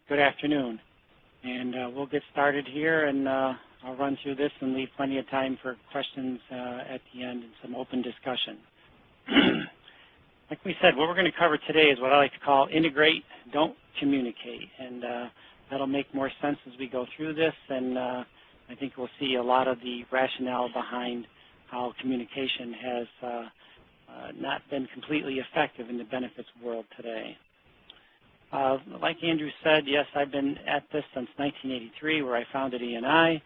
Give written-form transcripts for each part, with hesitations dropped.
Good afternoon. And we'll get started here, and I'll run through this and leave plenty of time for questions at the end and some open discussion. Like we said, what we're going to cover today is what I like to call integrate, don't communicate. And that'll make more sense as we go through this, and I think we'll see a lot of the rationale behind how communication has not been completely effective in the benefits world today. Like Andrew said, yes, I've been at this since 1983, where I founded E&I,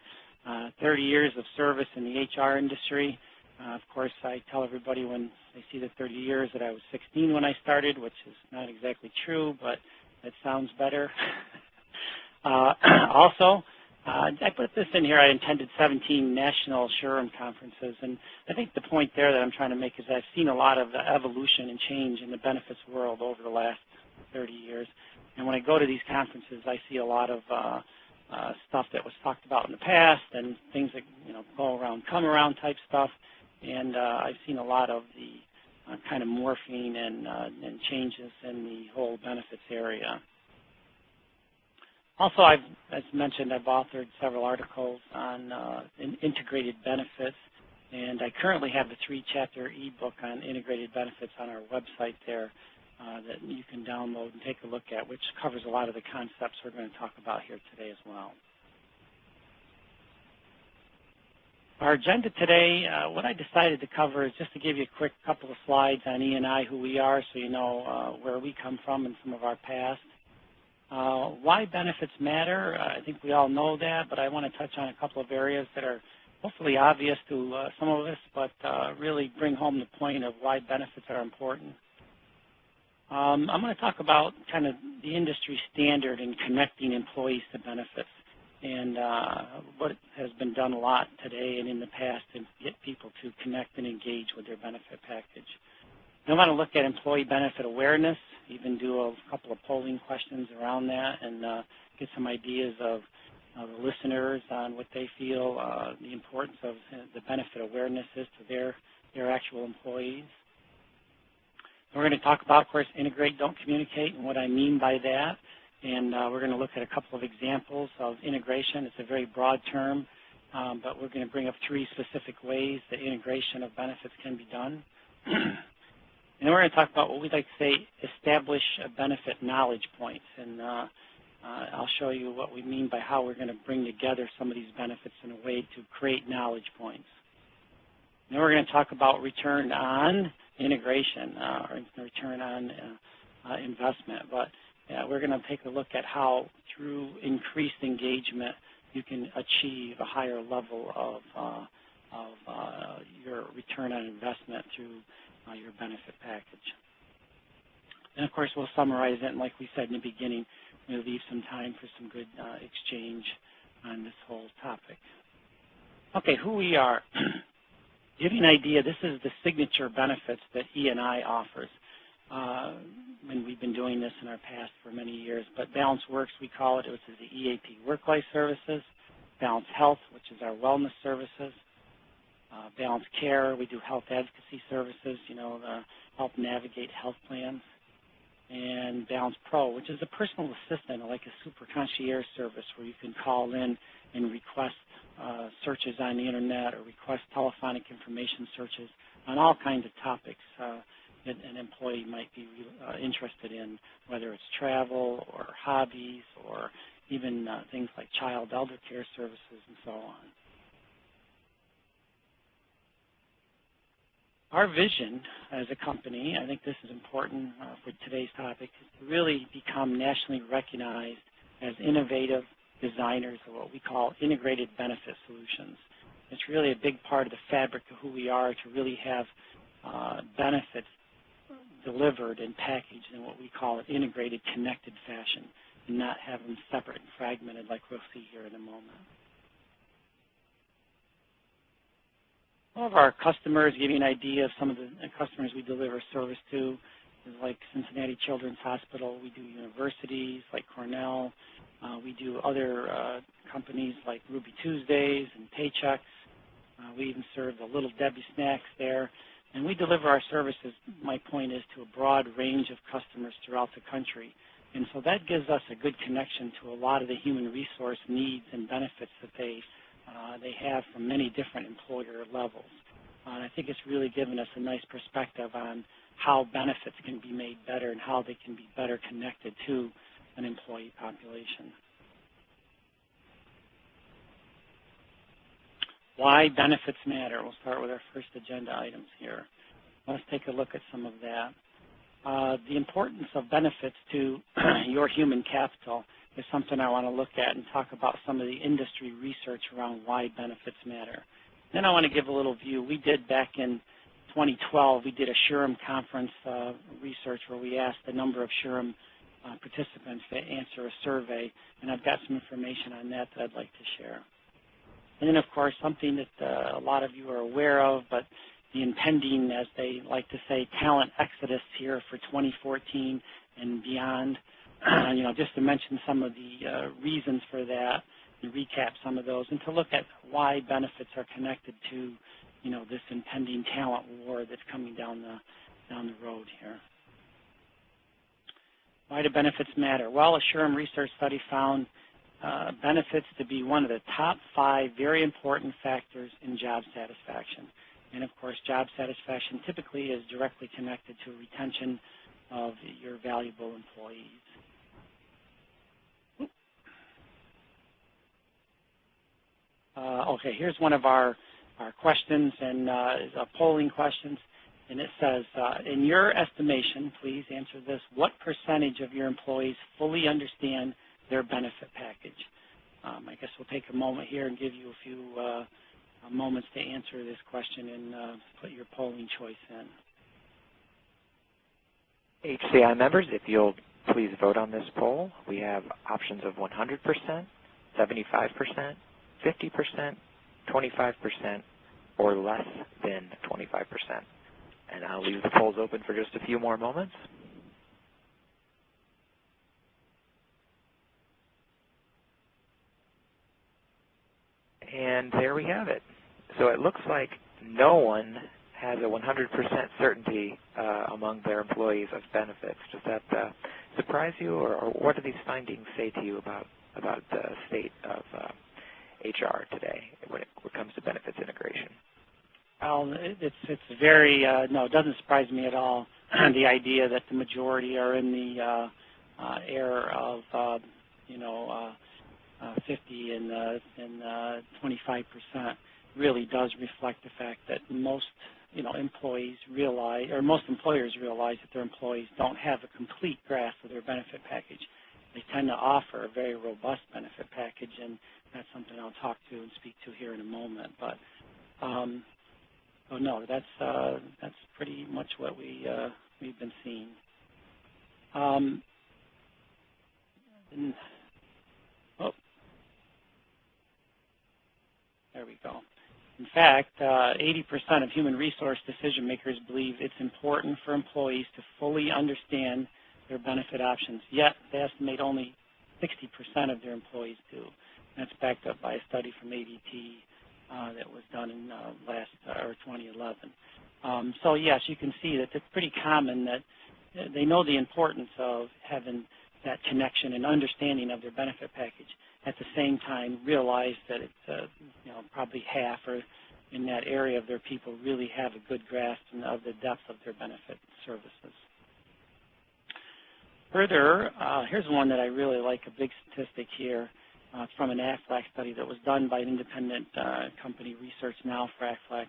30 years of service in the HR industry. Of course, I tell everybody when they see the 30 years that I was 16 when I started, which is not exactly true, but it sounds better. Also, I put this in here, I attended 17 national SHRM conferences, and I think the point there that I'm trying to make is I've seen a lot of evolution and change in the benefits world over the last 30 years. And when I go to these conferences, I see a lot of stuff that was talked about in the past and things that go around, come around type stuff. And I've seen a lot of the kind of morphing and changes in the whole benefits area. Also, as mentioned, I've authored several articles on integrated benefits, and I currently have the 3-chapter ebook on integrated benefits on our website there that you can download and take a look at, which covers a lot of the concepts we're going to talk about here today as well. Our agenda today, what I decided to cover is just to give you a quick couple of slides on E&I, who we are, so you know where we come from and some of our past. Why benefits matter, I think we all know that, but I want to touch on a couple of areas that are hopefully obvious to some of us, but really bring home the point of why benefits are important. I'm going to talk about kind of the industry standard in connecting employees to benefits, and what has been done a lot today and in the past to get people to connect and engage with their benefit package. I want to look at employee benefit awareness, even do a couple of polling questions around that, and get some ideas of the listeners on what they feel the importance of the benefit awareness is to their actual employees. We're going to talk about, of course, integrate, don't communicate, and what I mean by that. And we're going to look at a couple of examples of integration. It's a very broad term, but we're going to bring up 3 specific ways that integration of benefits can be done. And then we're going to talk about what we'd like to say, establish benefit knowledge points. And I'll show you what we mean by how we're going to bring together some of these benefits in a way to create knowledge points. And then we're going to talk about return on integration, or return on investment. But we're going to take a look at how, through increased engagement, you can achieve a higher level of your return on investment through your benefit package. And of course, we'll summarize it, and like we said in the beginning, we'll leave some time for some good exchange on this whole topic. Okay, who we are. To give you an idea, this is the signature benefits that E&I offers. And we've been doing this in our past for many years, but Balance Works, we call it, which is the EAP Work-Life Services, Balance Health, which is our wellness services, Balance Care, we do health advocacy services, help navigate health plans, and Balance Pro, which is a personal assistant, like a super concierge service where you can call in and request searches on the internet or request telephonic information searches on all kinds of topics that an employee might be interested in, whether it's travel or hobbies or even things like child elder care services and so on. Our vision as a company, I think this is important for today's topic, is to really become nationally recognized as innovative designers of what we call integrated benefit solutions. It's really a big part of the fabric of who we are to really have benefits delivered and packaged in what we call an integrated, connected fashion, and not have them separate and fragmented like we'll see here in a moment. All of our customers, give you an idea of some of the customers we deliver service to, is like Cincinnati Children's Hospital. We do universities like Cornell. We do other companies like Ruby Tuesdays and Paychecks. We even serve the Little Debbie snacks there. And we deliver our services, my point is, to a broad range of customers throughout the country. And so that gives us a good connection to a lot of the human resource needs and benefits that they have from many different employer levels. And I think it's really given us a nice perspective on how benefits can be made better and how they can be better connected to an employee population. Why benefits matter. We'll start with our first agenda items here. Let's take a look at some of that. The importance of benefits to your human capital is something I want to look at and talk about some of the industry research around why benefits matter. Then I want to give a little view. We did back in 2012, we did a SHRM conference research where we asked a number of SHRM participants to answer a survey, and I've got some information on that I'd like to share. And then, of course, something that a lot of you are aware of, but the impending, as they like to say, talent exodus here for 2014 and beyond. Just to mention some of the reasons for that and recap some of those, and to look at why benefits are connected to, this impending talent war that's coming down the road here. Why do benefits matter? Well, a SHRM research study found benefits to be one of the top 5 very important factors in job satisfaction. And of course, job satisfaction typically is directly connected to retention of your valuable employees. Okay, here's one of our questions, and is a polling questions, and it says, in your estimation, please answer this, what percentage of your employees fully understand their benefit package? I guess we'll take a moment here and give you a few moments to answer this question and put your polling choice in. HCI members, if you'll please vote on this poll. We have options of 100%, 75%, 50%, 25%, or less than 25%. And I'll leave the polls open for just a few more moments. And there we have it. So it looks like no one has a 100% certainty among their employees of benefits. Does that surprise you, or what do these findings say to you about the state of HR today when it comes to benefits integration? Well, it's very, no, it doesn't surprise me at all, the idea that the majority are in the air of, 50 and 25% really does reflect the fact that most, employees realize, or most employers realize that their employees don't have a complete grasp of their benefit package. They tend to offer a very robust benefit package, and that's something I'll talk to and speak to here in a moment. But, oh no, that's pretty much what we've been seeing. There we go. In fact, 80% of human resource decision makers believe it's important for employees to fully understand their benefit options, yet they estimate only 60% of their employees do. That's backed up by a study from ADP that was done in 2011. So yes, you can see that it's pretty common that they know the importance of having that connection and understanding of their benefit package. At the same time, realize that it's probably half or in that area of their people really have a good grasp of the depth of their benefit services. Further, here's one that I really like, a big statistic here. It's from an AFLAC study that was done by an independent company, Research Now for AFLAC.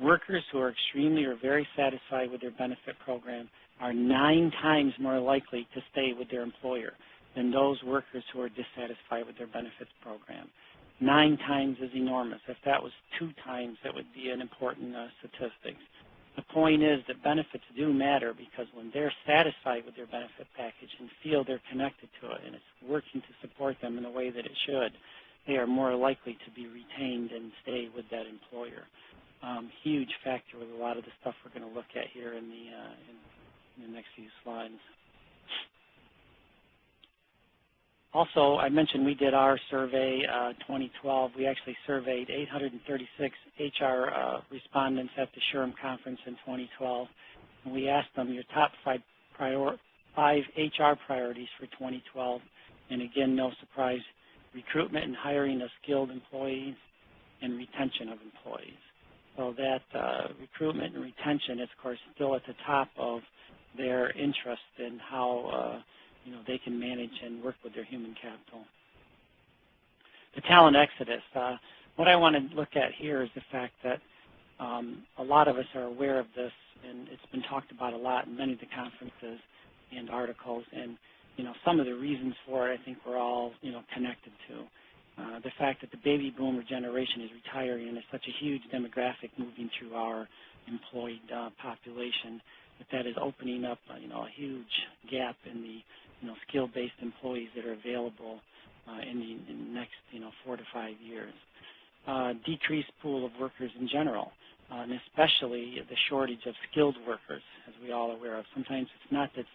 Workers who are extremely or very satisfied with their benefit program are 9 times more likely to stay with their employer than those workers who are dissatisfied with their benefits program. 9 times is enormous. If that was 2 times, that would be an important statistic. The point is that benefits do matter because when they're satisfied with their benefit package and feel they're connected to it and it's working to support them in the way that it should, they are more likely to be retained and stay with that employer. Huge factor with a lot of the stuff we're going to look at here in the next few slides. Also, I mentioned we did our survey 2012. We actually surveyed 836 HR respondents at the SHRM conference in 2012. And we asked them your top 5 5 HR priorities for 2012. And again, no surprise, recruitment and hiring of skilled employees and retention of employees. So that recruitment and retention is, of course, still at the top of their interest in how they can manage and work with their human capital. The talent exodus. What I want to look at here is the fact that a lot of us are aware of this, and it's been talked about a lot in many of the conferences and articles. And some of the reasons for it, I think we're all connected to. The fact that the baby boomer generation is retiring and is such a huge demographic moving through our employed population, that is opening up a huge gap in the skill-based employees that are available in the next 4 to 5 years. Decreased pool of workers in general, and especially the shortage of skilled workers, as we all are aware of. Sometimes it's not that it's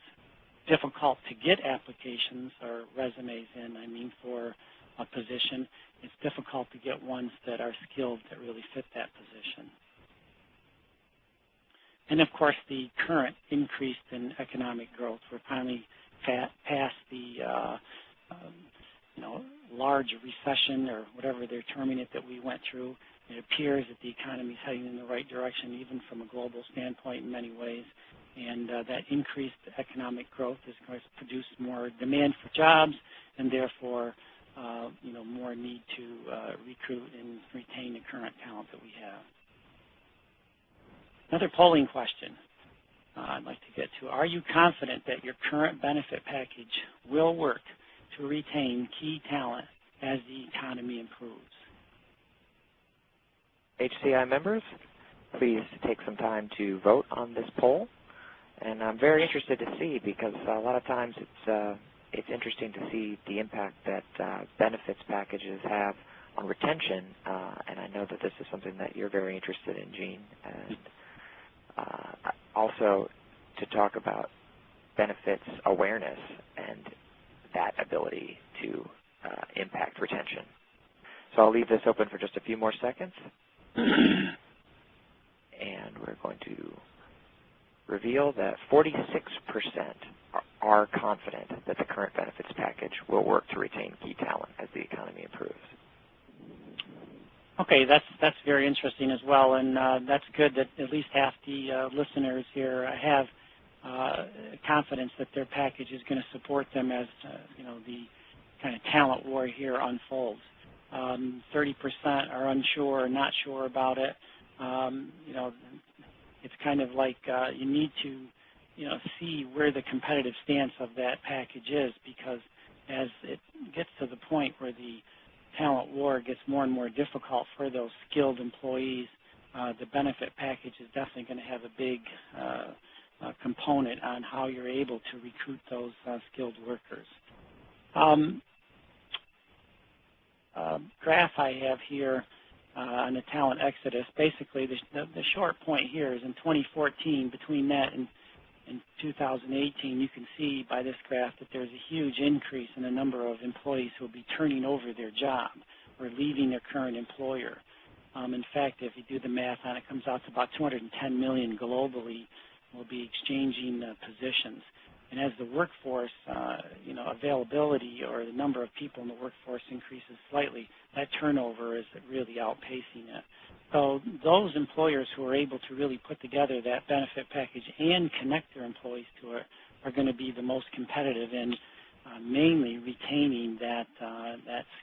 difficult to get applications or resumes in, for a position. It's difficult to get ones that are skilled that really fit that position. And of course, the current increase in economic growth. We're finally past the large recession, or whatever they're terming it, that we went through. It appears that the economy is heading in the right direction, even from a global standpoint in many ways. And that increased economic growth is going to produce more demand for jobs, and therefore more need to recruit and retain the current talent that we have. Another polling question I'd like to get to. Are you confident that your current benefit package will work to retain key talent as the economy improves? HCI members, please take some time to vote on this poll. And I'm very interested to see, because a lot of times it's interesting to see the impact that benefits packages have on retention, and I know that this is something that you're very interested in, Gene, and also to talk about benefits awareness and that ability to impact retention. So I'll leave this open for just a few more seconds, and we're going to reveal that 46% are confident that the current benefits package will work to retain key talent as the economy improves. Okay, that's very interesting as well, and that's good that at least half the listeners here have confidence that their package is going to support them as the kind of talent war here unfolds. 30% are unsure or not sure about it. It's kind of like you need to see where the competitive stance of that package is, because as it gets to the point where the talent war gets more and more difficult for those skilled employees, the benefit package is definitely going to have a big component on how you're able to recruit those skilled workers. Graph I have here on the talent exodus. Basically, the short point here is in 2014, between that and in 2018, you can see by this graph that there's a huge increase in the number of employees who will be turning over their job or leaving their current employer. In fact, if you do the math on it, it comes out to about 210 million globally will be exchanging positions. And as the workforce, availability or the number of people in the workforce increases slightly, that turnover is really outpacing it. So those employers who are able to really put together that benefit package and connect their employees to it are going to be the most competitive in mainly retaining that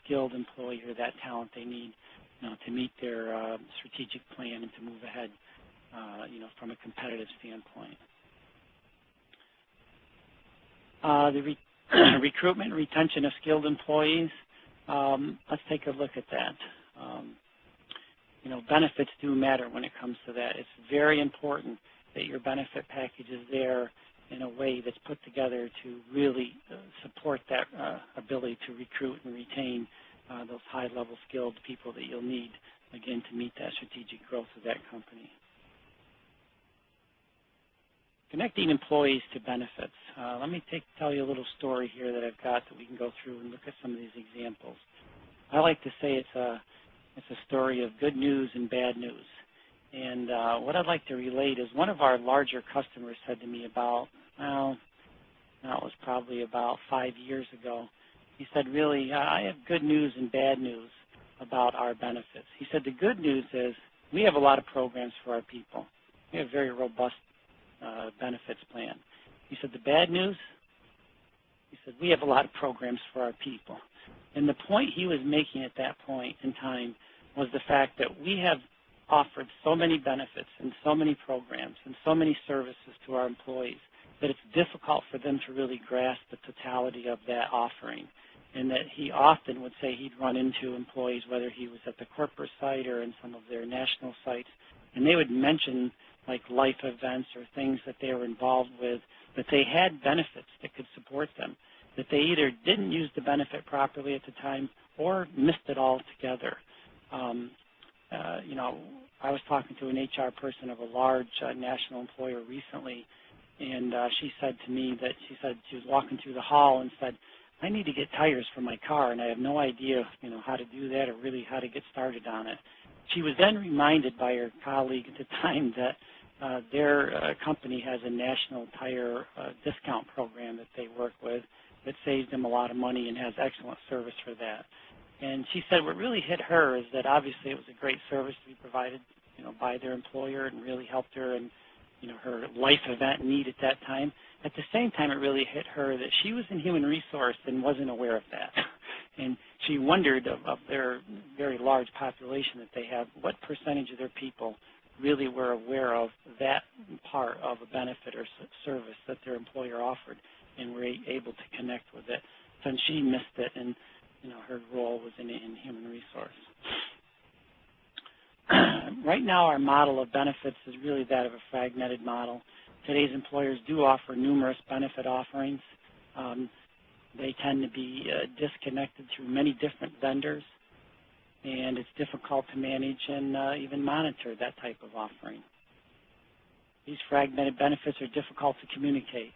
skilled employee or that talent they need to meet their strategic plan and to move ahead from a competitive standpoint. The recruitment and retention of skilled employees, let's take a look at that. Benefits do matter when it comes to that. It's very important that your benefit package is there in a way that's put together to really support that ability to recruit and retain those high-level skilled people that you'll need, again, to meet that strategic growth of that company. Connecting employees to benefits. Let me tell you a little story here that I've got that we can go through and look at some of these examples. I like to say it's a story of good news and bad news. And what I'd like to relate is one of our larger customers said to me about That was probably about 5 years ago. He said, really, I have good news and bad news about our benefits. He said, the good news is we have a lot of programs for our people. We have a very robust benefits plan. He said, the bad news, he said, we have a lot of programs for our people. And the point he was making at that point in time was the fact that we have offered so many benefits and so many programs and so many services to our employees that it's difficult for them to really grasp the totality of that offering. And that he often would say he'd run into employees, whether he was at the corporate site or in some of their national sites, and they would mention like life events or things that they were involved with, that they had benefits that could support them, that they either didn't use the benefit properly at the time or missed it altogether. You know, I was talking to an HR person of a large national employer recently, and she said to me that she was walking through the hall and said, I need to get tires for my car, and I have no idea, you know, how to do that or really how to get started on it. She was then reminded by her colleague at the time that their company has a national tire discount program that they work with that saves them a lot of money and has excellent service for that. And she said what really hit her is that obviously it was a great service to be provided, you know, by their employer and really helped her in, you know, her life event need at that time. At the same time, it really hit her that she was in human resource and wasn't aware of that. And she wondered of their very large population that they have, what percentage of their people really were aware of that part of a benefit or service that their employer offered and were able to connect with it. So she missed it, and you know, her role was in human resource. Right now, our model of benefits is really that of a fragmented model. Today's employers do offer numerous benefit offerings. They tend to be disconnected through many different vendors, and it's difficult to manage and even monitor that type of offering. These fragmented benefits are difficult to communicate.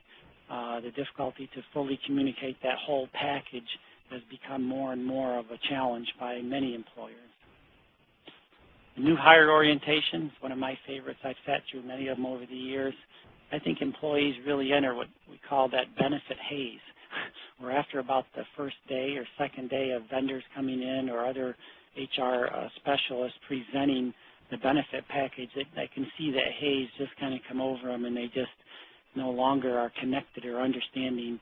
The difficulty to fully communicate that whole package has become more and more of a challenge by many employers. The new hire orientation is one of my favorites. I've sat through many of them over the years. I think employees really enter what we call that benefit haze, where after about the first day or second day of vendors coming in or other HR specialists presenting the benefit package, I can see that haze just kind of come over them, and they just no longer are connected or understanding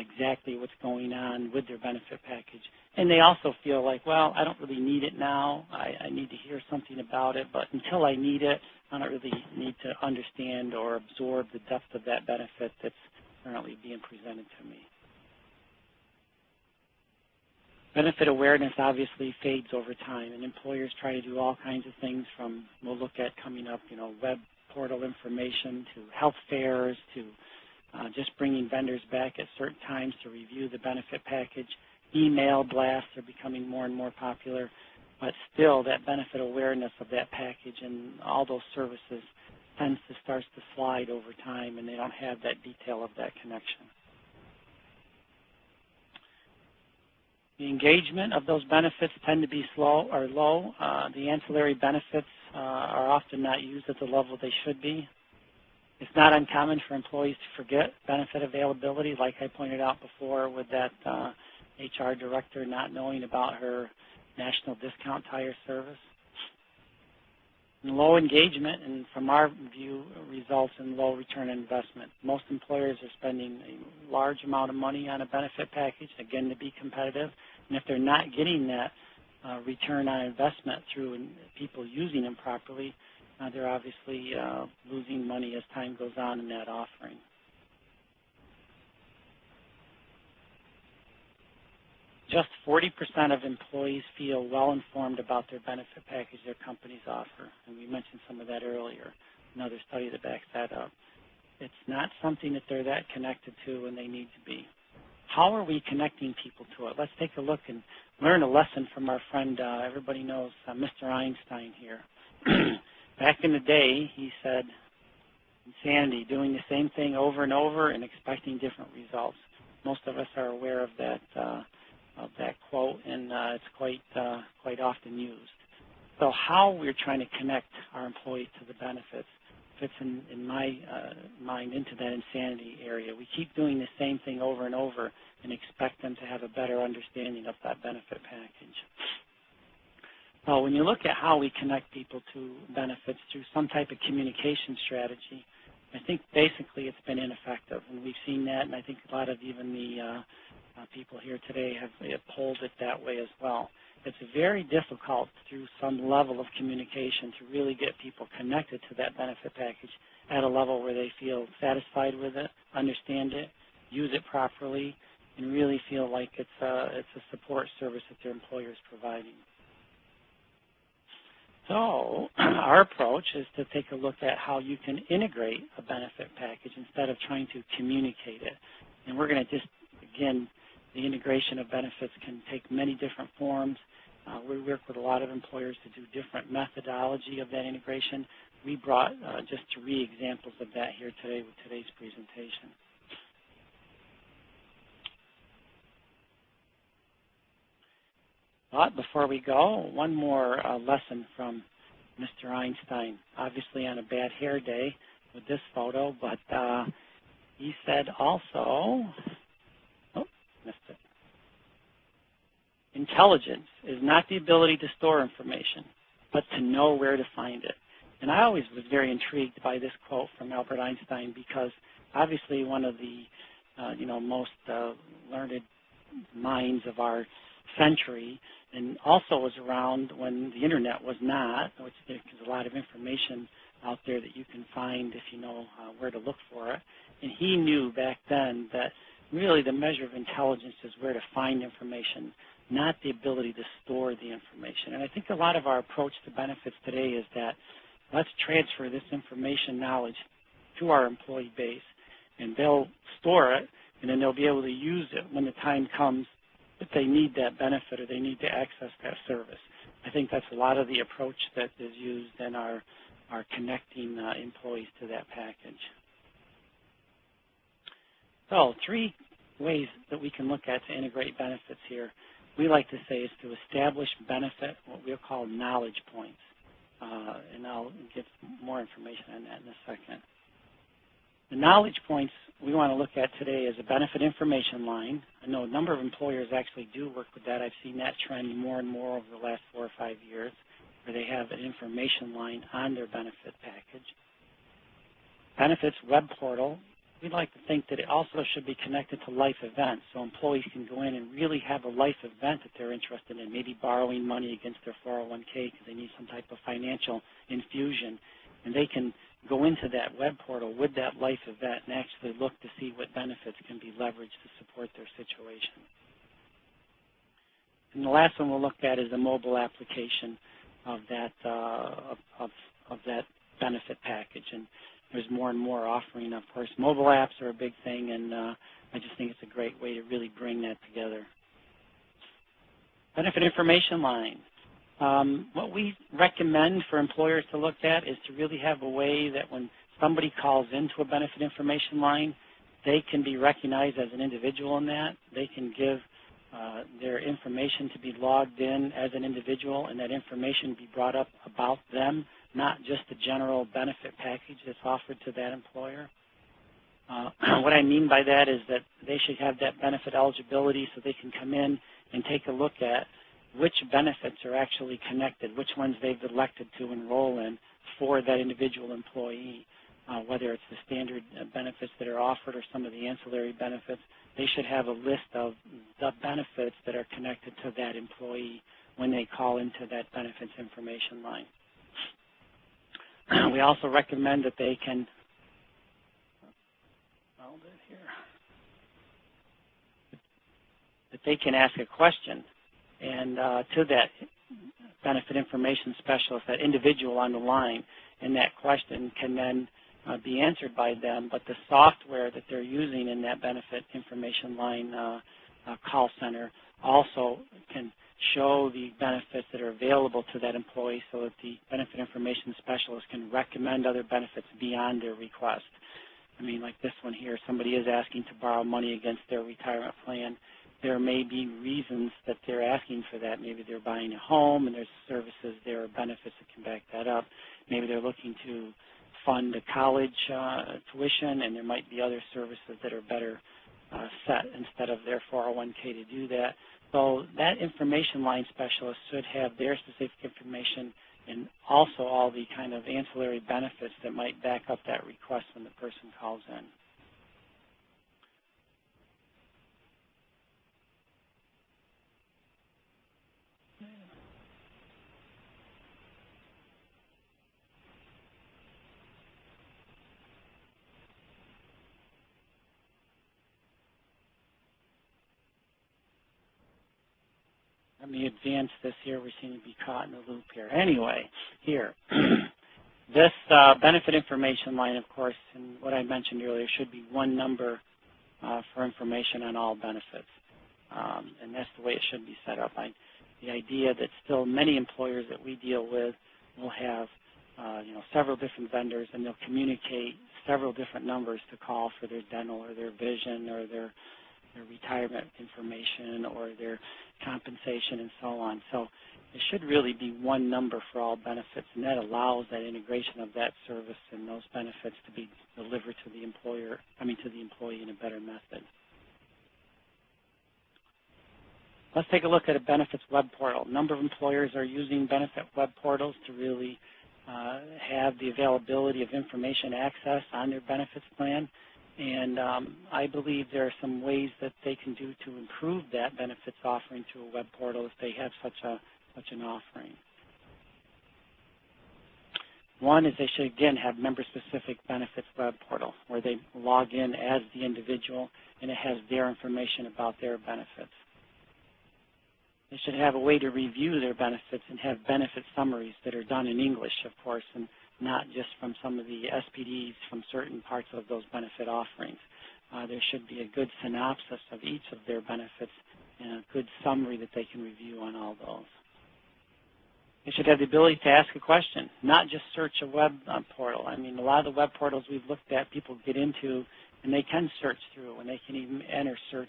exactly what's going on with their benefit package. And they also feel like, well, I don't really need it now. I need to hear something about it, but until I need it, I don't really need to understand or absorb the depth of that benefit that's currently being presented to me. Benefit awareness obviously fades over time, and employers try to do all kinds of things from, we'll look at coming up, you know, web portal information to health fairs to just bringing vendors back at certain times to review the benefit package. Email blasts are becoming more and more popular, but still that benefit awareness of that package and all those services tends to start to slide over time, and they don't have that detail of that connection. The engagement of those benefits tend to be slow or low. The ancillary benefits are often not used at the level they should be. It's not uncommon for employees to forget benefit availability, like I pointed out before with that HR director not knowing about her national discount tire service. And low engagement, and from our view, results in low return on investment. Most employers are spending a large amount of money on a benefit package, again, to be competitive. And if they're not getting that return on investment through people using them properly, they're obviously losing money as time goes on in that offering. Just 40% of employees feel well informed about their benefit package their companies offer, and we mentioned some of that earlier. Another study that backs that up. It's not something that they're that connected to, and they need to be. How are we connecting people to it? Let's take a look and learn a lesson from our friend, everybody knows, Mr. Einstein here. Back in the day, he said, insanity, doing the same thing over and over and expecting different results. Most of us are aware of that quote, and it's quite often used. So how we're trying to connect our employees to the benefits fits in my mind into that insanity area. We keep doing the same thing over and over and expect them to have a better understanding of that benefit package. Well, when you look at how we connect people to benefits through some type of communication strategy, I think basically it's been ineffective, and we've seen that, and I think a lot of even the people here today have polled it that way as well. It's very difficult through some level of communication to really get people connected to that benefit package at a level where they feel satisfied with it, understand it, use it properly, and really feel like it's a support service that their employer is providing. So our approach is to take a look at how you can integrate a benefit package instead of trying to communicate it. And we're going to just, again, the integration of benefits can take many different forms. We work with a lot of employers to do different methodology of that integration. We brought just 3 examples of that here today with today's presentation. But before we go, one more lesson from Mr. Einstein. Obviously on a bad hair day with this photo, but he said also, missed it. Intelligence is not the ability to store information, but to know where to find it. And I always was very intrigued by this quote from Albert Einstein because obviously one of the most learned minds of our century, and also was around when the internet was not, which there's a lot of information out there that you can find if you know where to look for it. And he knew back then that really the measure of intelligence is where to find information, not the ability to store the information. And I think a lot of our approach to benefits today is that let's transfer this information knowledge to our employee base, and they'll store it, and then they'll be able to use it when the time comes that they need that benefit or they need to access that service. I think that's a lot of the approach that is used in our connecting employees to that package. So 3 ways that we can look at to integrate benefits here. We like to say is to establish benefit, what we'll call knowledge points. And I'll give more information on that in a second. The knowledge points we want to look at today is a benefit information line. I know a number of employers actually do work with that. I've seen that trend more and more over the last 4 or 5 years, where they have an information line on their benefit package. Benefits web portal, we'd like to think that it also should be connected to life events, so employees can go in and really have a life event that they're interested in, maybe borrowing money against their 401k because they need some type of financial infusion, and they can go into that web portal with that life event and actually look to see what benefits can be leveraged to support their situation. And the last one we'll look at is a mobile application of that benefit package. And there's more and more offering, of course. Mobile apps are a big thing, and I just think it's a great way to really bring that together. Benefit information line. What we recommend for employers to look at is to really have a way that when somebody calls into a benefit information line, they can be recognized as an individual in that. They can give their information to be logged in as an individual, and that information be brought up about them, not just the general benefit package that's offered to that employer. What I mean by that is that they should have that benefit eligibility so they can come in and take a look at which benefits are actually connected, which ones they've elected to enroll in for that individual employee, whether it's the standard benefits that are offered or some of the ancillary benefits. They should have a list of the benefits that are connected to that employee when they call into that benefits information line. We also recommend that they can, that they can ask a question and to that benefit information specialist, that individual on the line, and that question can then be answered by them, but the software that they're using in that benefit information line call center also can show the benefits that are available to that employee so that the benefit information specialist can recommend other benefits beyond their request. I mean, like this one here, somebody is asking to borrow money against their retirement plan. There may be reasons that they're asking for that. Maybe they're buying a home and there's services there or benefits that can back that up. Maybe they're looking to fund a college tuition, and there might be other services that are better set instead of their 401k to do that. So that information line specialist should have their specific information and also all the kind of ancillary benefits that might back up that request when the person calls in. Let me advance this here. We seem to be caught in the loop here. Anyway, here. This benefit information line, of course, and what I mentioned earlier, should be one number for information on all benefits. And that's the way it should be set up. The idea that still many employers that we deal with will have several different vendors, and they'll communicate several different numbers to call for their dental or their vision or their retirement information or their compensation and so on. So it should really be one number for all benefits, and that allows that integration of that service and those benefits to be delivered to the employee in a better method. Let's take a look at a benefits web portal. A number of employers are using benefit web portals to really have the availability of information access on their benefits plan. And I believe there are some ways that they can do to improve that benefits offering to a web portal if they have such an offering. One is they should, again, have member-specific benefits web portal where they log in as the individual and it has their information about their benefits. They should have a way to review their benefits and have benefit summaries that are done in English, of course, and not just from some of the SPDs from certain parts of those benefit offerings. There should be a good synopsis of each of their benefits and a good summary that they can review on all those. They should have the ability to ask a question, not just search a web portal. I mean, a lot of the web portals we've looked at, people get into, and they can search through, and they can even enter search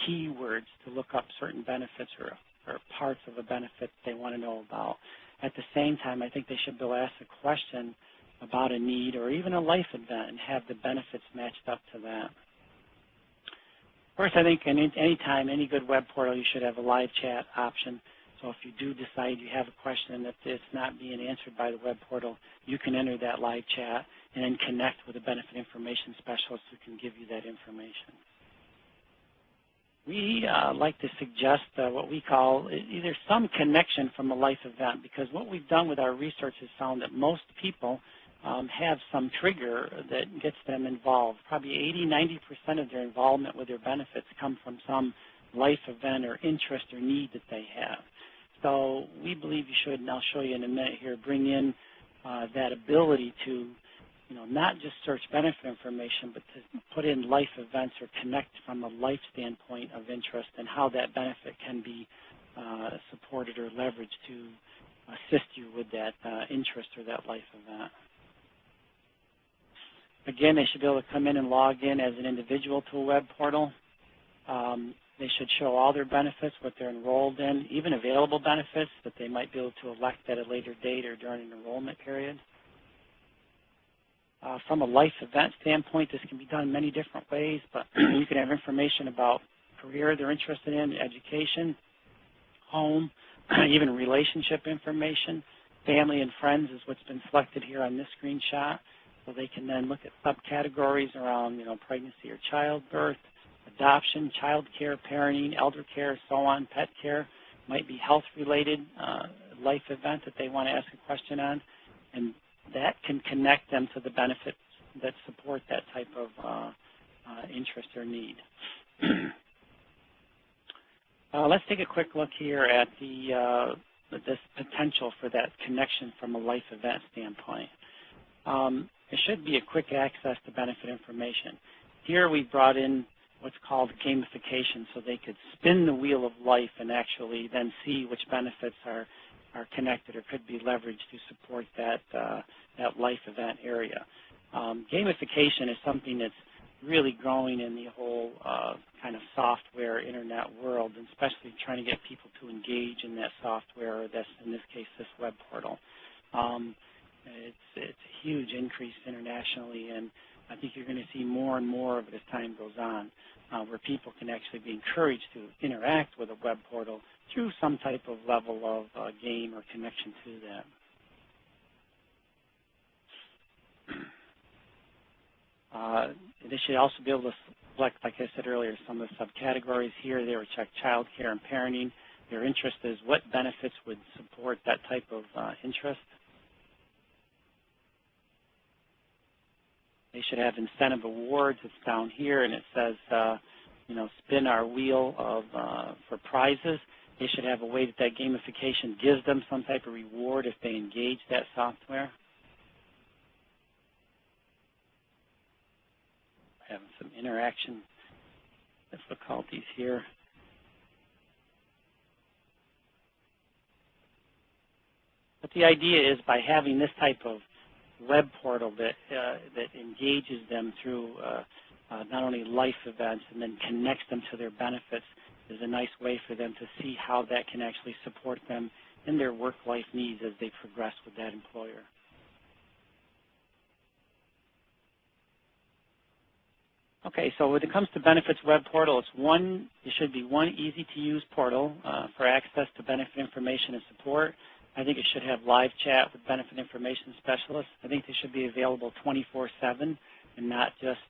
keywords to look up certain benefits or parts of a benefit they want to know about. At the same time, I think they should be able to ask a question about a need or even a life event and have the benefits matched up to that. Of course, I think any time, any good web portal, you should have a live chat option. So if you do decide you have a question that it's not being answered by the web portal, you can enter that live chat and then connect with a benefit information specialist who can give you that information. We like to suggest what we call either some connection from a life event, because what we've done with our research has found that most people have some trigger that gets them involved. Probably 80–90% of their involvement with their benefits come from some life event or interest or need that they have. So we believe you should, and I'll show you in a minute here, bring in that ability to not just search benefit information, but to put in life events or connect from a life standpoint of interest and how that benefit can be supported or leveraged to assist you with that interest or that life event. Again, they should be able to come in and log in as an individual to a web portal. They should show all their benefits, what they're enrolled in, even available benefits that they might be able to elect at a later date or during an enrollment period. From a life event standpoint, this can be done many different ways, but you can have information about career they're interested in, education, home, even relationship information. Family and friends is what's been selected here on this screenshot. So they can then look at subcategories around, pregnancy or childbirth, adoption, child care, parenting, elder care, so on, pet care. Might be health-related life event that they want to ask a question on, and that can connect them to the benefits that support that type of interest or need. Let's take a quick look here at this potential for that connection from a life event standpoint. It should be a quick access to benefit information. Here we brought in what's called gamification, so they could spin the wheel of life and actually then see which benefits are connected or could be leveraged to support that life event area. Gamification is something that's really growing in the whole kind of software internet world, and especially trying to get people to engage in that software, or in this case, this web portal. It's a huge increase internationally, and I think you're going to see more and more of it as time goes on, where people can actually be encouraged to interact with a web portal through some type of level of game or connection to that. They should also be able to select, like I said earlier, some of the subcategories here. They would check child care and parenting. Their interest is what benefits would support that type of interest. They should have incentive awards. It's down here, and it says, you know, spin our wheel of for prizes. They should have a way that gamification gives them some type of reward if they engage that software. Having some interaction difficulties here. But the idea is by having this type of web portal that engages them through not only life events and then connects them to their benefits is a nice way for them to see how that can actually support them in their work-life needs as they progress with that employer. Okay, so when it comes to benefits web portal, it should be one easy-to-use portal for access to benefit information and support. I think it should have live chat with benefit information specialists. I think they should be available 24/7 and not just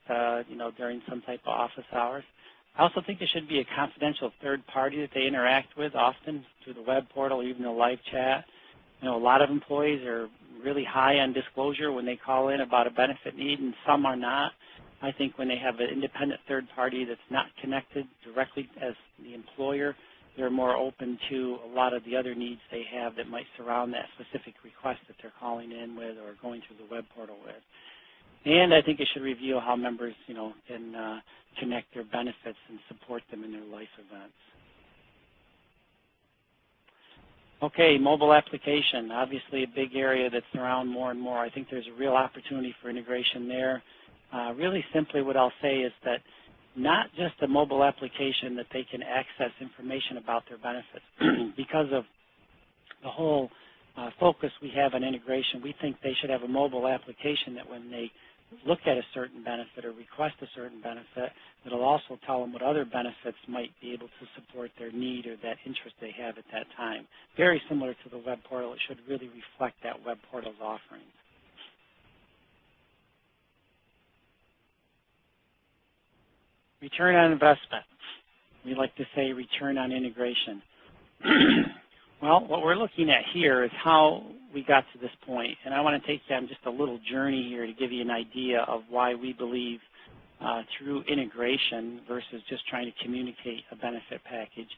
you know, during some type of office hours. I also think there should be a confidential third party that they interact with often through the web portal or even the live chat. You know, a lot of employees are really high on disclosure when they call in about a benefit need, and some are not. I think when they have an independent third party that's not connected directly as the employer, they're more open to a lot of the other needs they have that might surround that specific request that they're calling in with or going through the web portal with. And I think it should reveal how members, you know, can connect their benefits and support them in their life events. Okay, mobile application, obviously a big area that's around more and more. I think there's a real opportunity for integration there. Really simply what I'll say is that not just a mobile application that they can access information about their benefits. Because of the whole focus we have on integration, we think they should have a mobile application that when they look at a certain benefit or request a certain benefit, it'll also tell them what other benefits might be able to support their need or that interest they have at that time. Very similar to the web portal, it should really reflect that web portal's offerings. Return on investment. We like to say return on integration. Well, what we're looking at here is how we got to this point, and I want to take you on just a little journey here to give you an idea of why we believe through integration versus just trying to communicate a benefit package,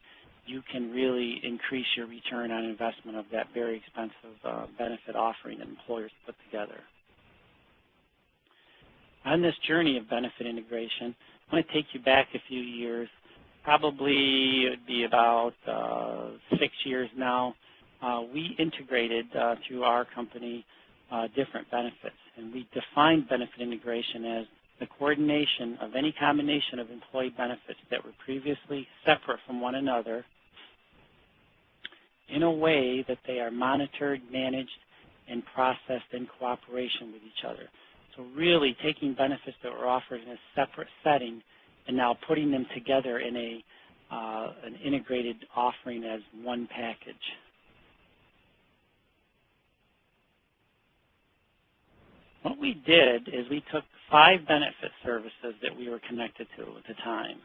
you can really increase your return on investment of that very expensive benefit offering that employers put together. On this journey of benefit integration, I want to take you back a few years. Probably it would be about 6 years now. We integrated through our company different benefits, and we defined benefit integration as the coordination of any combination of employee benefits that were previously separate from one another in a way that they are monitored, managed, and processed in cooperation with each other. So really taking benefits that were offered in a separate setting and now putting them together in an integrated offering as one package. What we did is we took 5 benefit services that we were connected to at the time.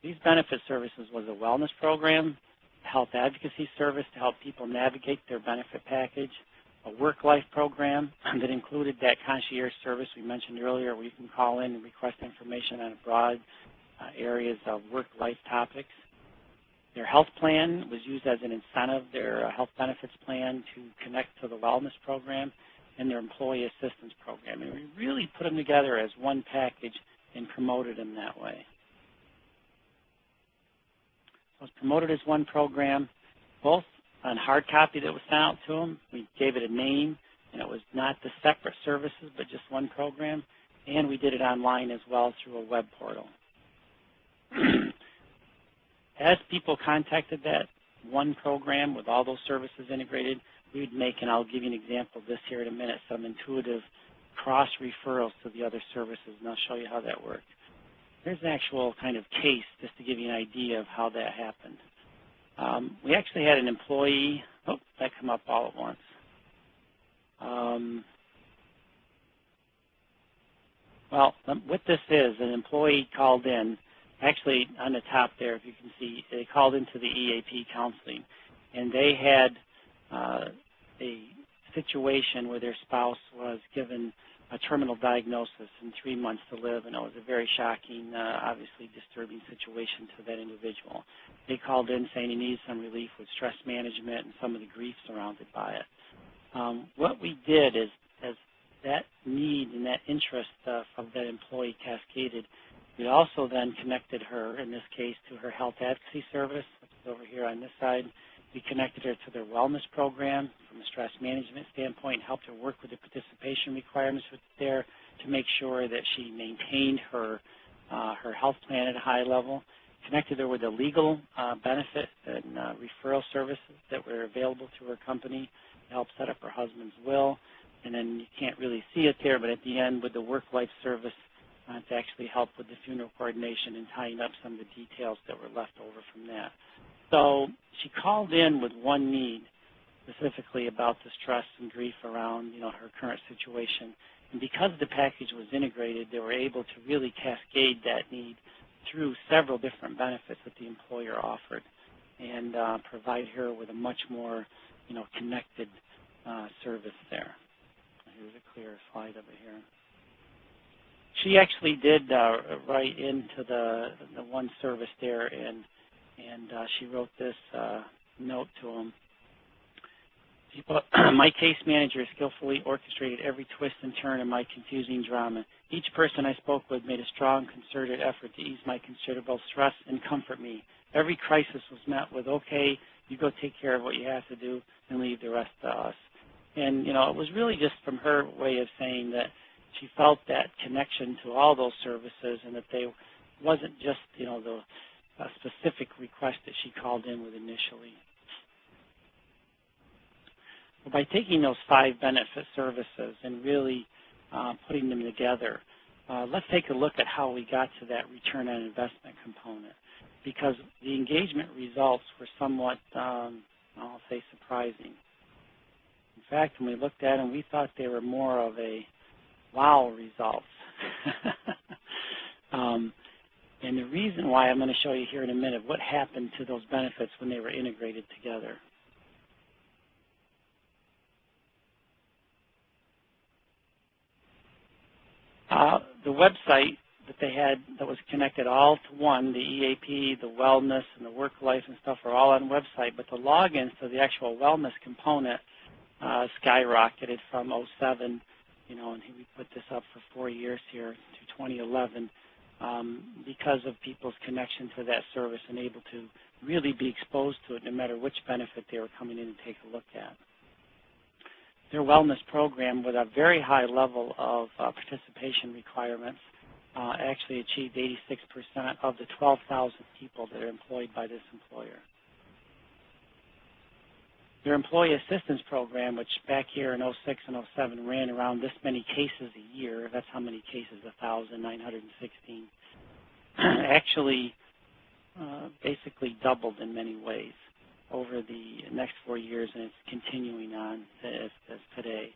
These benefit services was a wellness program, a health advocacy service to help people navigate their benefit package, a work-life program that included that concierge service we mentioned earlier where you can call in and request information on a broad areas of work-life topics. Their health plan was used as an incentive, their health benefits plan to connect to the wellness program, and their employee assistance program. And we really put them together as one package and promoted them that way. It was promoted as one program, both on hard copy that was sent out to them. We gave it a name, and it was not the separate services, but just one program. And we did it online as well through a web portal. As people contacted that one program with all those services integrated, we'd make, and I'll give you an example of this here in a minute, some intuitive cross-referrals to the other services, and I'll show you how that worked. Here's an actual kind of case just to give you an idea of how that happened. We actually had an employee, oh, that come up all at once. Well, what this is, an employee called in, actually on the top there, if you can see, they called into the EAP counseling, and they had a situation where their spouse was given a terminal diagnosis and 3 months to live, and it was a very shocking, obviously disturbing situation to that individual. They called in saying he needs some relief with stress management and some of the grief surrounded by it. What we did is, as that need and that interest from that employee cascaded, we also then connected her, in this case, to her health advocacy service, which is over here on this side. We connected her to their wellness program from a stress management standpoint, helped her work with the participation requirements there to make sure that she maintained her health plan at a high level, connected her with the legal benefit and referral services that were available through her company to help set up her husband's will. And then you can't really see it there, but at the end with the work-life service to actually help with the funeral coordination and tying up some of the details that were left over from that. So she called in with one need, specifically about the stress and grief around, her current situation. And because the package was integrated, they were able to really cascade that need through several different benefits that the employer offered and provide her with a much more, connected service there. Here's a clear slide over here. She actually did write into the one service there, and she wrote this note to him. She put, my case manager skillfully orchestrated every twist and turn in my confusing drama. Each person I spoke with made a strong, concerted effort to ease my considerable stress and comfort me. Every crisis was met with, okay, you go take care of what you have to do and leave the rest to us. And, it was really just from her way of saying that she felt that connection to all those services and that they wasn't just, the specific request that she called in with initially. Well, by taking those 5 benefit services and really putting them together, let's take a look at how we got to that return on investment component, because the engagement results were somewhat, I'll say, surprising. In fact, when we looked at them, we thought they were more of a wow results. And the reason why I'm going to show you here in a minute what happened to those benefits when they were integrated together. The website that they had that was connected all to one, the EAP, the wellness, and the work life and stuff are all on the website, but the logins to the actual wellness component skyrocketed from 2007, and we put this up for 4 years here to 2011 because of people's connection to that service and able to really be exposed to it no matter which benefit they were coming in to take a look at. Their wellness program, with a very high level of participation requirements, actually achieved 86% of the 12,000 people that are employed by this employer. Their employee assistance program, which back here in 06 and 07 ran around this many cases a year, that's how many cases, 1,916, actually basically doubled in many ways over the next 4 years, and it's continuing on as today.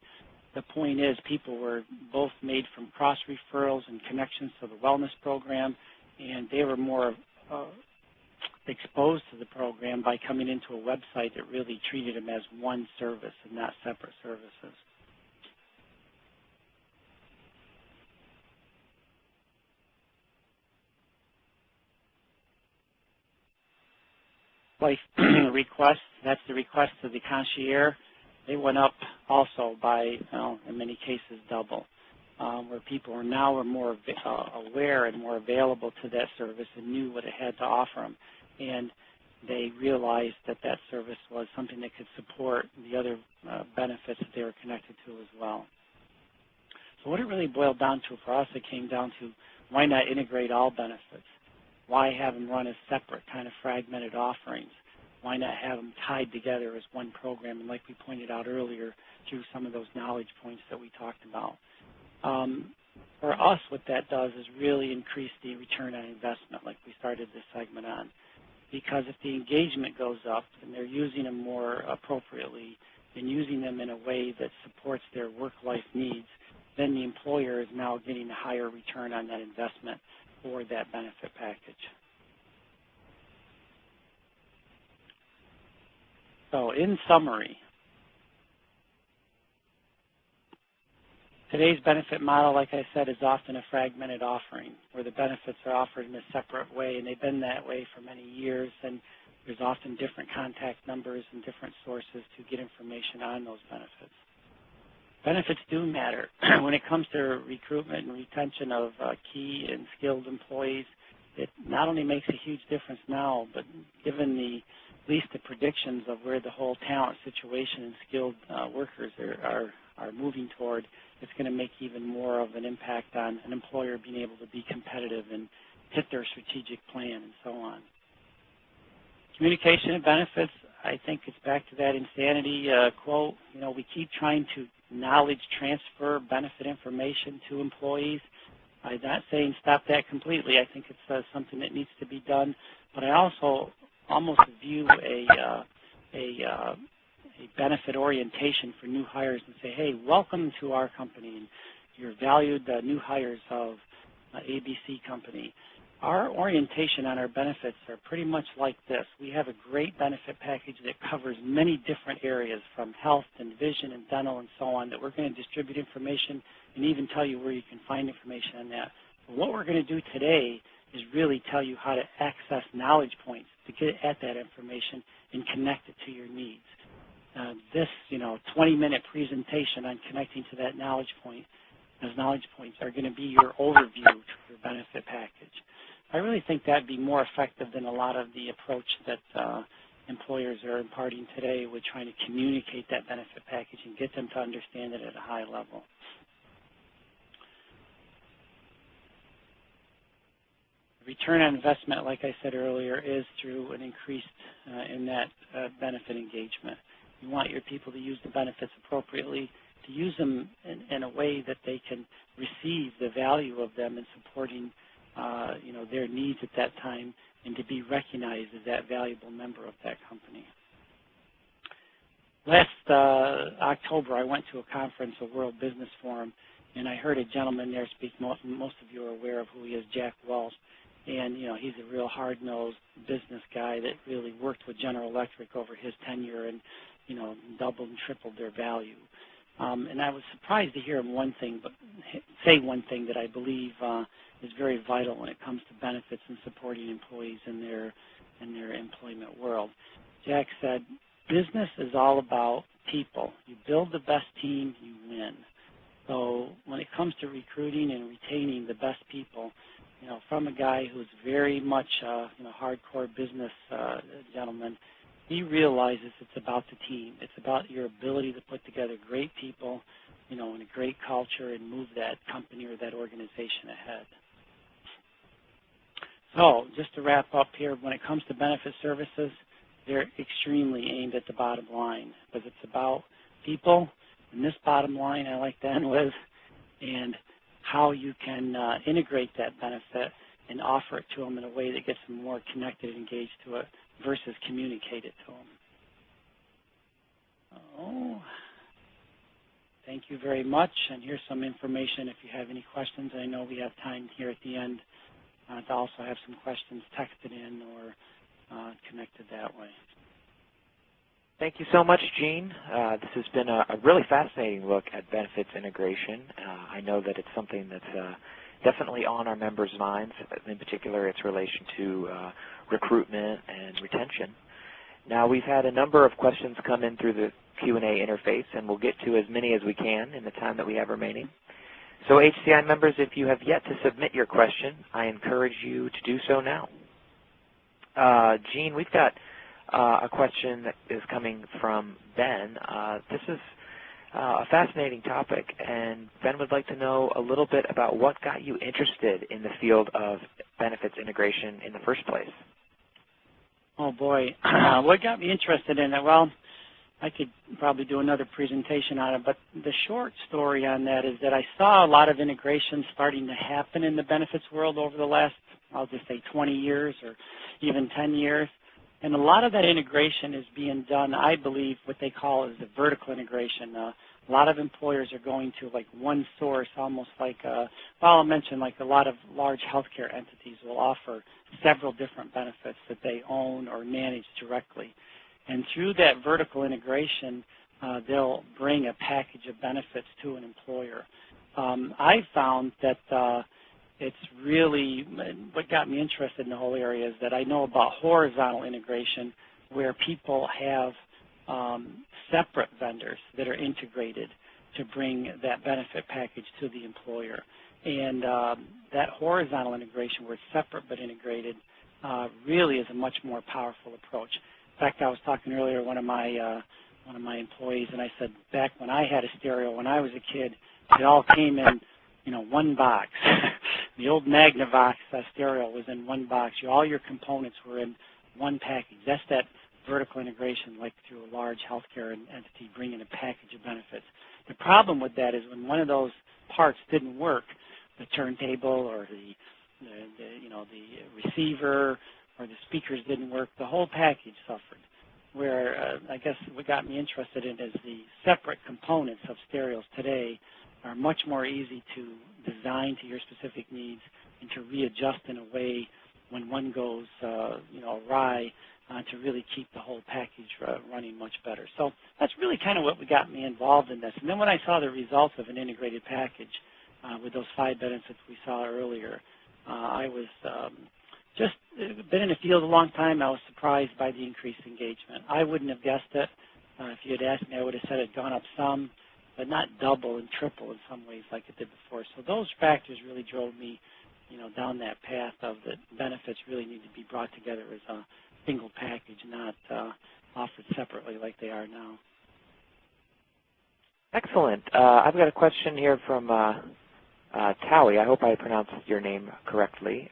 The point is, people were both made from cross-referrals and connections to the wellness program, and they were more exposed to the program by coming into a website that really treated them as one service and not separate services. Life requests, that's the request to the concierge, they went up also by, in many cases, double, where people are now more aware and more available to that service and knew what it had to offer them. And they realized that that service was something that could support the other benefits that they were connected to as well. So what it really boiled down to for us, it came down to why not integrate all benefits? Why have them run as separate, kind of fragmented offerings? why not have them tied together as one program? And like we pointed out earlier through some of those knowledge points that we talked about. For us, what that does is really increase the return on investment, like we started this segment on. Because if the engagement goes up and they're using them more appropriately and using them in a way that supports their work-life needs, then the employer is now getting a higher return on that investment for that benefit package. So in summary, today's benefit model, like I said, is often a fragmented offering where the benefits are offered in a separate way, and they've been that way for many years, and there's often different contact numbers and different sources to get information on those benefits. Benefits do matter. When it comes to recruitment and retention of key and skilled employees, it not only makes a huge difference now, but given at least the predictions of where the whole talent situation and skilled workers are moving toward, it's going to make even more of an impact on an employer being able to be competitive and hit their strategic plan and so on. Communication and benefits, I think it's back to that insanity quote. You know, we keep trying to knowledge transfer benefit information to employees. I'm not saying stop that completely. I think it's something that needs to be done. But I also almost view a benefit orientation for new hires and say, hey, welcome to our company, and you're valued new hires of ABC company. Our orientation on our benefits are pretty much like this. We have a great benefit package that covers many different areas from health and vision and dental and so on that we're going to distribute information and even tell you where you can find information on that. But what we're going to do today is really tell you how to access knowledge points to get at that information and connect it to your needs. This, 20-minute presentation on connecting to that knowledge point, those knowledge points are going to be your overview to your benefit package. I really think that would be more effective than a lot of the approach that employers are imparting today with trying to communicate that benefit package and get them to understand it at a high level. Return on investment, like I said earlier, is through an increase in that benefit engagement. You want your people to use the benefits appropriately, to use them in a way that they can receive the value of them in supporting their needs at that time and to be recognized as that valuable member of that company. Last October, I went to a conference, a World Business Forum, and I heard a gentleman there speak. Most of you are aware of who he is, Jack Welch. And, he's a real hard-nosed business guy that really worked with General Electric over his tenure and, doubled and tripled their value. And I was surprised to hear him say one thing that I believe is very vital when it comes to benefits and supporting employees in their employment world. Jack said, business is all about people. You build the best team, you win. So when it comes to recruiting and retaining the best people, from a guy who's very much hardcore business gentleman, he realizes it's about the team. It's about your ability to put together great people, in a great culture and move that company or that organization ahead. So just to wrap up here, when it comes to benefit services, they're extremely aimed at the bottom line because it's about people, and this bottom line I like to end with, and how you can integrate that benefit and offer it to them in a way that gets them more connected and engaged to it versus communicate it to them. Oh, thank you very much, and here's some information if you have any questions. I know we have time here at the end to also have some questions texted in or connected that way. Thank you so much, Gene. This has been a really fascinating look at benefits integration. I know that it's something that's definitely on our members' minds, in particular its relation to recruitment and retention. Now, we've had a number of questions come in through the Q&A interface, and we'll get to as many as we can in the time that we have remaining. So HCI members, if you have yet to submit your question, I encourage you to do so now. Gene, we've got a question that is coming from Ben. This is a fascinating topic, and Ben would like to know a little bit about what got you interested in the field of benefits integration in the first place. Oh, boy. What got me interested in it? Well, I could probably do another presentation on it, but the short story on that is that I saw a lot of integration starting to happen in the benefits world over the last, I'll just say 20 years or even 10 years. And a lot of that integration is being done, I believe, what they call is the vertical integration. A lot of employers are going to like one source, almost like, well, I'll mention like a lot of large healthcare entities will offer several different benefits that they own or manage directly. And through that vertical integration, they'll bring a package of benefits to an employer. I found that it's really, what got me interested in the whole area is that I know about horizontal integration where people have separate vendors that are integrated to bring that benefit package to the employer. And that horizontal integration where it's separate but integrated really is a much more powerful approach. In fact, I was talking earlier to one of my employees, and I said, back when I had a stereo, when I was a kid, it all came in, one box. The old Magnavox stereo was in one box. All your components were in one package. That's that vertical integration, like through a large healthcare entity bringing a package of benefits. The problem with that is when one of those parts didn't work, the turntable or the receiver or the speakers didn't work, the whole package suffered. Where I guess what got me interested in is the separate components of stereos today are much more easy to design to your specific needs and to readjust in a way when one goes awry to really keep the whole package running much better. So that's really kind of what got me involved in this. And then when I saw the results of an integrated package with those 5 benefits we saw earlier, I was just been in the field a long time. I was surprised by the increased engagement. I wouldn't have guessed it. If you had asked me, I would have said it had gone up some, but not double and triple in some ways like it did before. So those factors really drove me, down that path of that benefits really need to be brought together as a single package, not offered separately like they are now. Excellent. I've got a question here from Towie. I hope I pronounced your name correctly.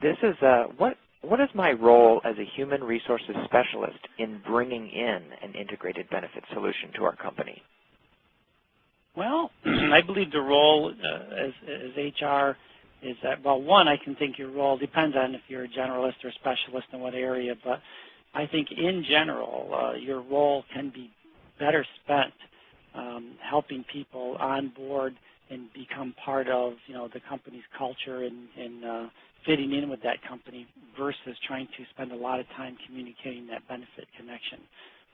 This is what is my role as a human resources specialist in bringing in an integrated benefit solution to our company? Well, I believe the role as HR is that, well, one, I can think your role depends on if you're a generalist or specialist in what area, but I think in general, your role can be better spent helping people on board and become part of, the company's culture and fitting in with that company versus trying to spend a lot of time communicating that benefit connection.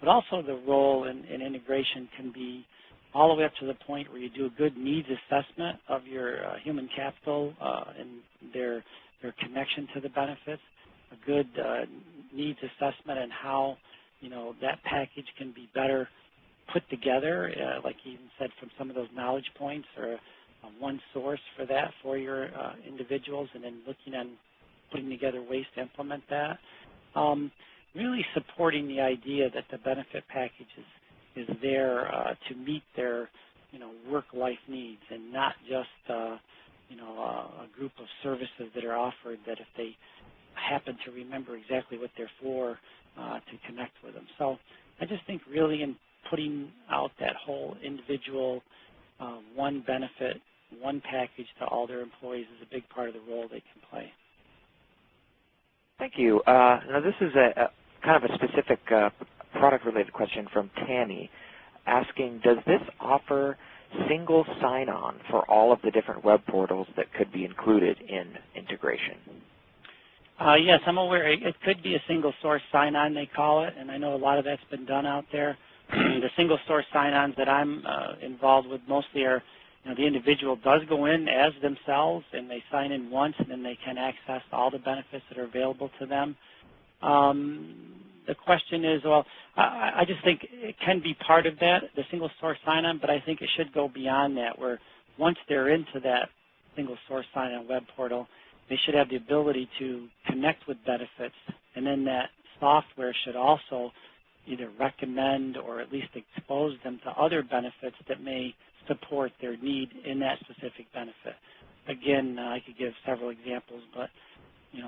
But also the role in integration can be all the way up to the point where you do a good needs assessment of your human capital and their connection to the benefits, a good needs assessment and how, that package can be better put together, like you even said, from some of those knowledge points or one source for that for your individuals, and then looking at putting together ways to implement that. Really supporting the idea that the benefit package is there to meet their work-life needs and not just a group of services that are offered that if they happen to remember exactly what they're for to connect with them. So I just think really in putting out that whole individual one benefit, one package to all their employees is a big part of the role they can play. Thank you. Now this is a kind of a specific product-related question from Tammy asking, does this offer single sign-on for all of the different web portals that could be included in integration? Yes, I'm aware. It could be a single source sign-on, they call it, and I know a lot of that's been done out there. The single source sign-ons that I'm involved with mostly are, the individual does go in as themselves and they sign in once and then they can access all the benefits that are available to them. The question is, well, I just think it can be part of that, the single source sign-on, but I think it should go beyond that, where once they're into that single source sign-on web portal, they should have the ability to connect with benefits, and then that software should also either recommend or at least expose them to other benefits that may support their need in that specific benefit. Again, I could give several examples, but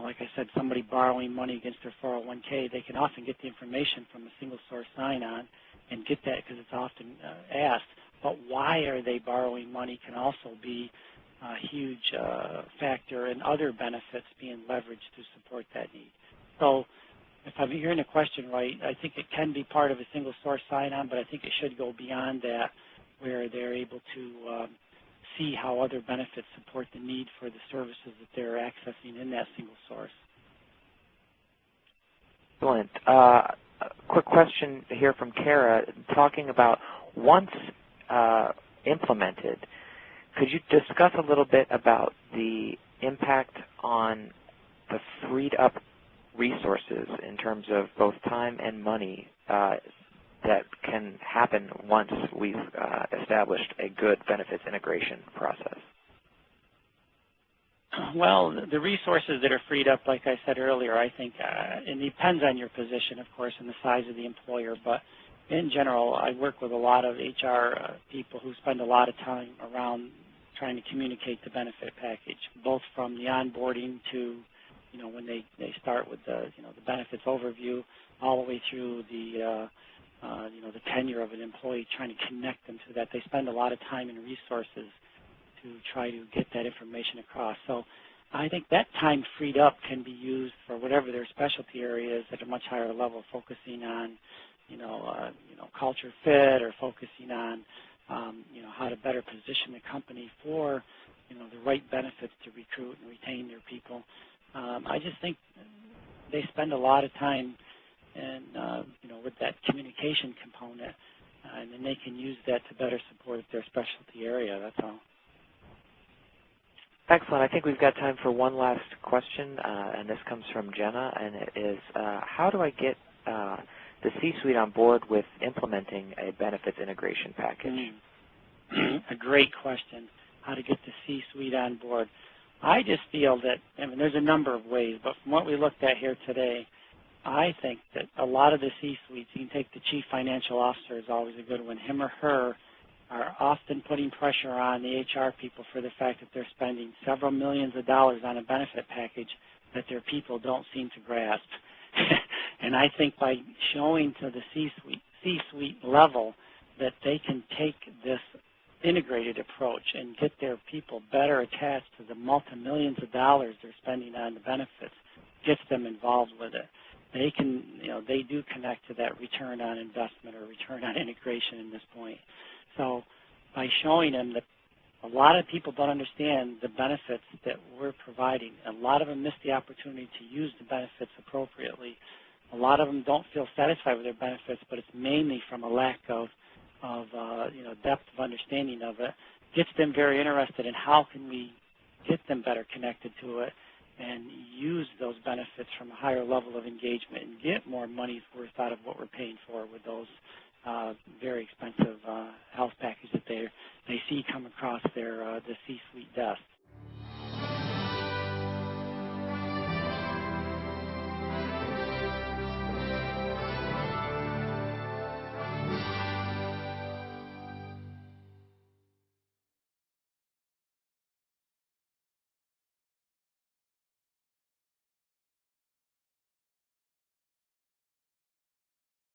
like I said, somebody borrowing money against their 401k, they can often get the information from a single source sign-on and get that because it's often asked. But why are they borrowing money can also be a huge factor in other benefits being leveraged to support that need. So if I'm hearing the question right, I think it can be part of a single source sign-on, but I think it should go beyond that where they're able to see how other benefits support the need for the services that they're accessing in that single source. Excellent. A quick question here from Kara, talking about once implemented, could you discuss a little bit about the impact on the freed up resources in terms of both time and money that can happen once we've established a good benefits integration process? Well, the resources that are freed up, like I said earlier, I think it depends on your position, of course, and the size of the employer. But in general, I work with a lot of HR people who spend a lot of time around trying to communicate the benefit package, both from the onboarding to, when they start with the, the benefits overview, all the way through the, the tenure of an employee, trying to connect them to that. They spend a lot of time and resources to try to get that information across. So I think that time freed up can be used for whatever their specialty area is at a much higher level, focusing on, culture fit, or focusing on, how to better position the company for, the right benefits to recruit and retain their people. I just think they spend a lot of time and, with that communication component, and then they can use that to better support their specialty area. That's all. Excellent. I think we've got time for one last question, and this comes from Jenna, and it is, how do I get the C-suite on board with implementing a benefits integration package? A great question, how to get the C-suite on board. I just feel that, there's a number of ways, but from what we looked at here today, I think that a lot of the C-suites, you can take the chief financial officer is always a good one. Him or her are often putting pressure on the HR people for the fact that they're spending several millions of dollars on a benefit package that their people don't seem to grasp. And I think by showing to the C-suite level that they can take this integrated approach and get their people better attached to the multi-millions of dollars they're spending on the benefits, gets them involved with it. They can, they do connect to that return on investment or return on integration in this point. So by showing them that a lot of people don't understand the benefits that we're providing, a lot of them miss the opportunity to use the benefits appropriately. A lot of them don't feel satisfied with their benefits, but it's mainly from a lack of depth of understanding of it. Gets them very interested in how can we get them better connected to it and use those benefits from a higher level of engagement and get more money's worth out of what we're paying for with those very expensive health packages that they see come across the C-suite desk.